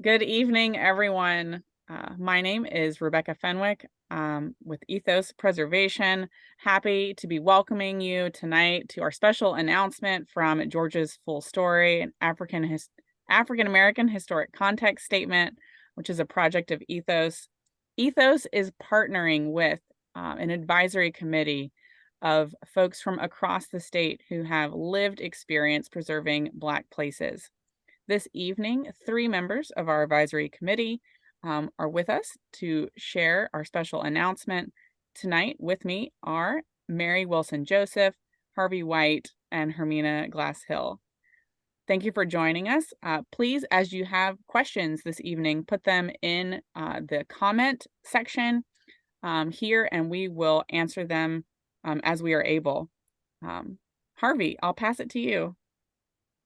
Good evening, everyone. My name is Rebecca Fenwick with Ethos Preservation. Happy to be welcoming you tonight to our special announcement from Georgia's Full Story, an African American Historic Context Statement, which is a project of Ethos. Ethos is partnering with an advisory committee of folks from across the state who have lived experience preserving Black places. This evening, 3 members of our advisory committee are with us to share our special announcement. Tonight with me are Mary Wilson Joseph, Harvey White, and Hermina Glass Hill. Thank you for joining us. Please, as you have questions this evening, put them in the comment section here, and we will answer them as we are able. Harvey, I'll pass it to you.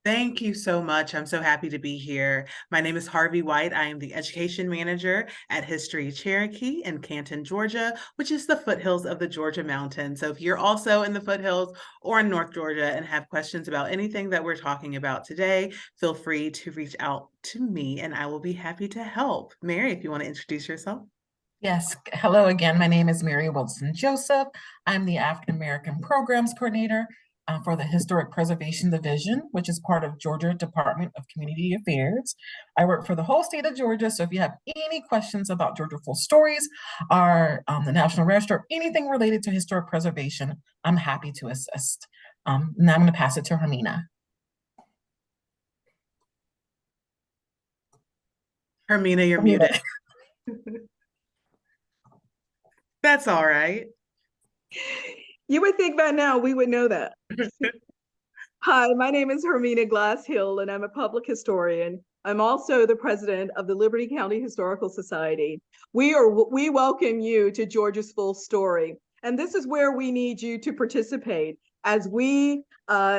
Thank you so much. I'm so happy to be here. My name is Harvey White. I am the education manager at History Cherokee in Canton, Georgia, which is the foothills of the Georgia Mountains. So if you're also in the foothills or in North Georgia and have questions about anything that we're talking about today, feel free to reach out to me and I will be happy to help. Mary, if you want to introduce yourself. Yes, hello again. My name is Mary Wilson Joseph. I'm the African American Programs Coordinator for the Historic Preservation Division, which is part of Georgia Department of Community Affairs. I work for the whole state of Georgia, so if you have any questions about Georgia Full Stories or the National Register, or anything related to historic preservation, I'm happy to assist. Now I'm going to pass it to Hermina. Hermina, you're muted. That's all right. You would think by now we would know that. Hi, my name is Hermina Glass Hill, and I'm a public historian. I'm also the president of the Liberty County Historical Society. We welcome you to Georgia's Full Story, and this is where we need you to participate as we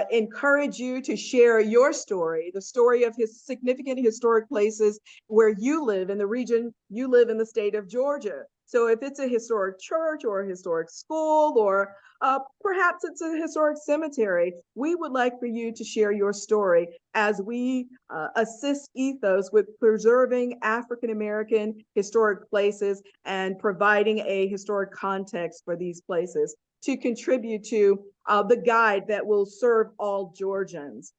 encourage you to share your story, the story of his significant historic places where you live in the region you live in the state of Georgia. So if it's a historic church or a historic school, or perhaps it's a historic cemetery, we would like for you to share your story as we assist Ethos with preserving African American historic places and providing a historic context for these places to contribute to the guide that will serve all Georgians.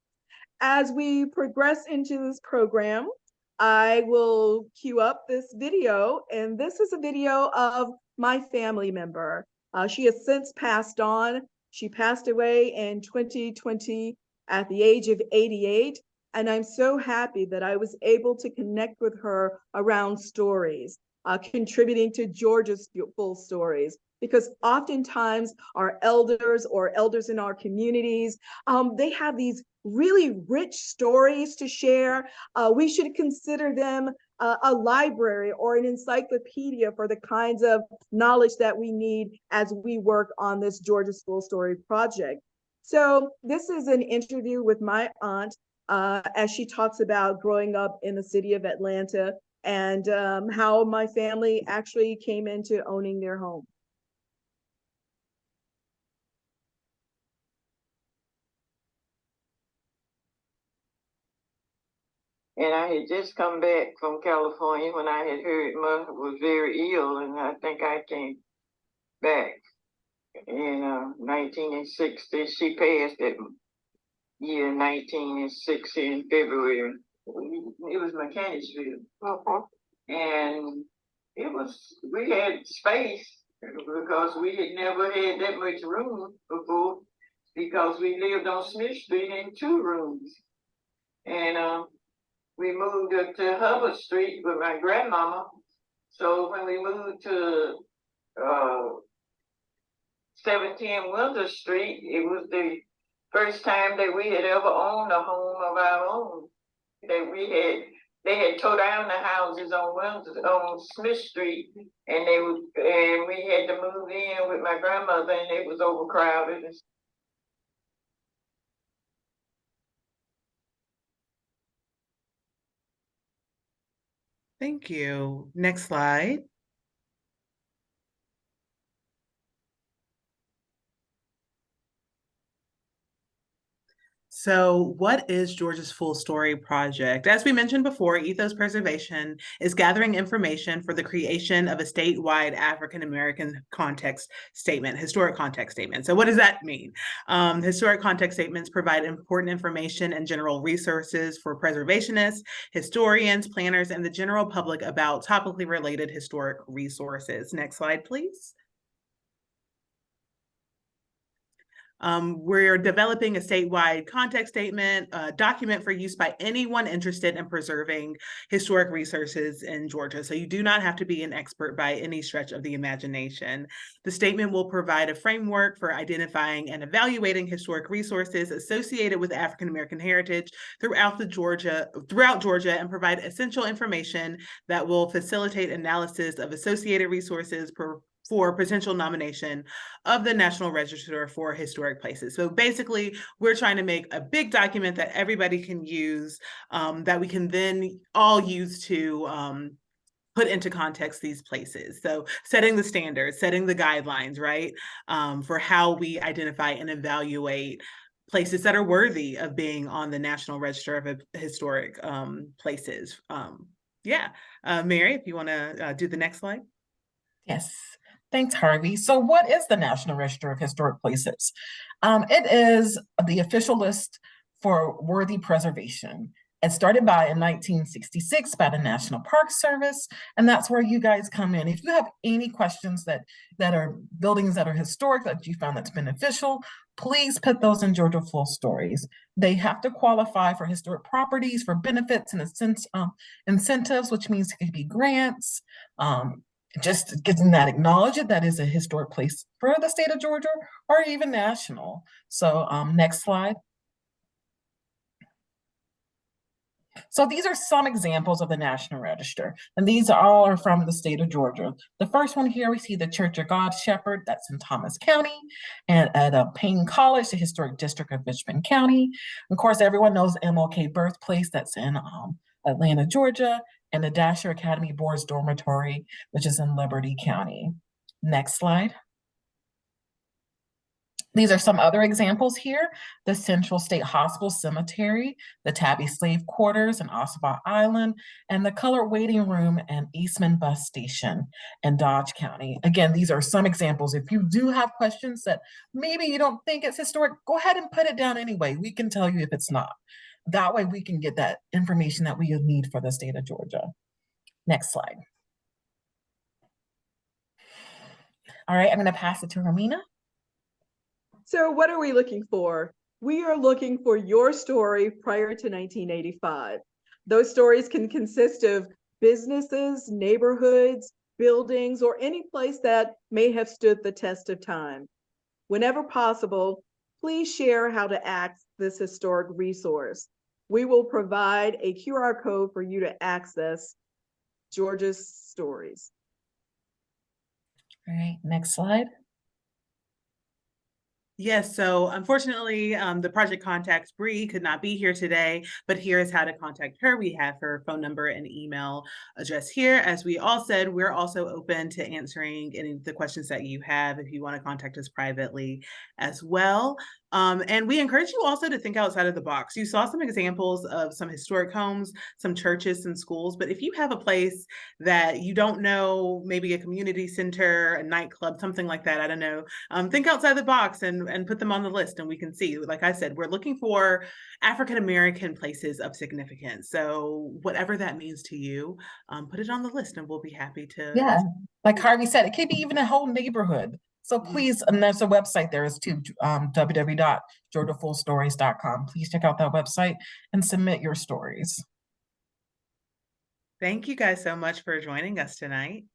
As we progress into this program, I will cue up this video, and this is a video of my family member. She has since passed on. She passed away in 2020 at the age of 88, and I'm so happy that I was able to connect with her around stories, contributing to Georgia's Full Stories. Because oftentimes our elders or elders in our communities, they have these really rich stories to share. We should consider them a library or an encyclopedia for the kinds of knowledge that we need as we work on this Georgia's Full Story project. So this is an interview with my aunt as she talks about growing up in the city of Atlanta and how my family actually came into owning their home. And I had just come back from California when I had heard mother was very ill, and I think I came back in 1960. She passed that year 1960 in February. It was Mechanicsville. And we had space because we had never had that much room before, because we lived on Smith Street in 2 rooms. And we moved up to Hubbard Street with my grandmama. So when we moved to 710 Winter Street, it was the first time that we had ever owned a home of our own. They had tore down the houses on Smith Street, and we had to move in with my grandmother, and it was overcrowded. Thank you. Next slide. So, what is Georgia's Full Story Project? As we mentioned before, Ethos Preservation is gathering information for the creation of a statewide African American context statement, historic context statement. So, what does that mean? Historic context statements provide important information and general resources for preservationists, historians, planners, and the general public about topically related historic resources. Next slide, please. We're developing a statewide context statement, document for use by anyone interested in preserving historic resources in Georgia. So you do not have to be an expert by any stretch of the imagination. The statement will provide a framework for identifying and evaluating historic resources associated with African American heritage throughout Georgia, and provide essential information that will facilitate analysis of associated resources for potential nomination of the National Register for Historic Places. So basically, we're trying to make a big document that everybody can use, that we can then all use to put into context these places. So setting the standards, setting the guidelines, right, for how we identify and evaluate places that are worthy of being on the National Register of Historic Places. Mary, if you want to do the next slide. Yes. Thanks, Harvey. So what is the National Register of Historic Places? It is the official list for worthy preservation. It started in 1966 by the National Park Service, and that's where you guys come in. If you have any questions that are buildings that are historic that you found that's beneficial, please put those in Georgia Full Stories. They have to qualify for historic properties, for benefits and incentives, which means it could be grants, just getting that acknowledged that is a historic place for the state of Georgia or even national. So next slide. So these are some examples of the National Register, and these all are from the state of Georgia. The first one here, we see the Church of God Shepherd, that's in Thomas County, and at Payne College, the historic district of Richmond County. Of course, everyone knows MLK Birthplace, that's in Atlanta, Georgia, and the Dasher Academy Boys Dormitory, which is in Liberty County. Next slide. These are some other examples here. The Central State Hospital Cemetery, the Tabby Slave Quarters in Ossabaw Island, and the Color Waiting Room and Eastman Bus Station in Dodge County. Again, these are some examples. If you do have questions that maybe you don't think it's historic, go ahead and put it down anyway. We can tell you if it's not. That way we can get that information that we need for the state of Georgia. Next slide. All right, I'm going to pass it to Romina. So what are we looking for? We are looking for your story prior to 1985. Those stories can consist of businesses, neighborhoods, buildings, or any place that may have stood the test of time. Whenever possible, please share how to access this historic resource. We will provide a QR code for you to access Georgia's stories. All right, next slide. Yes, so unfortunately, the project contact Bree could not be here today, but here is how to contact her. We have her phone number and email address here. As we all said, we're also open to answering any of the questions that you have if you want to contact us privately as well. And we encourage you also to think outside of the box. You saw some examples of some historic homes, some churches and schools, but if you have a place that you don't know, maybe a community center, a nightclub, something like that, I don't know, think outside the box and put them on the list, and we can see. Like I said, we're looking for African-American places of significance. So whatever that means to you, put it on the list and we'll be happy to. Yeah, like Harvey said, it could be even a whole neighborhood. So please, and there's a website there is too, www.georgiafullstories.com. Please check out that website and submit your stories. Thank you guys so much for joining us tonight.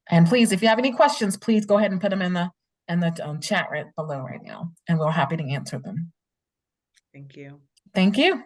And please, if you have any questions, please go ahead and put them in the chat right below right now, and we're happy to answer them. Thank you. Thank you.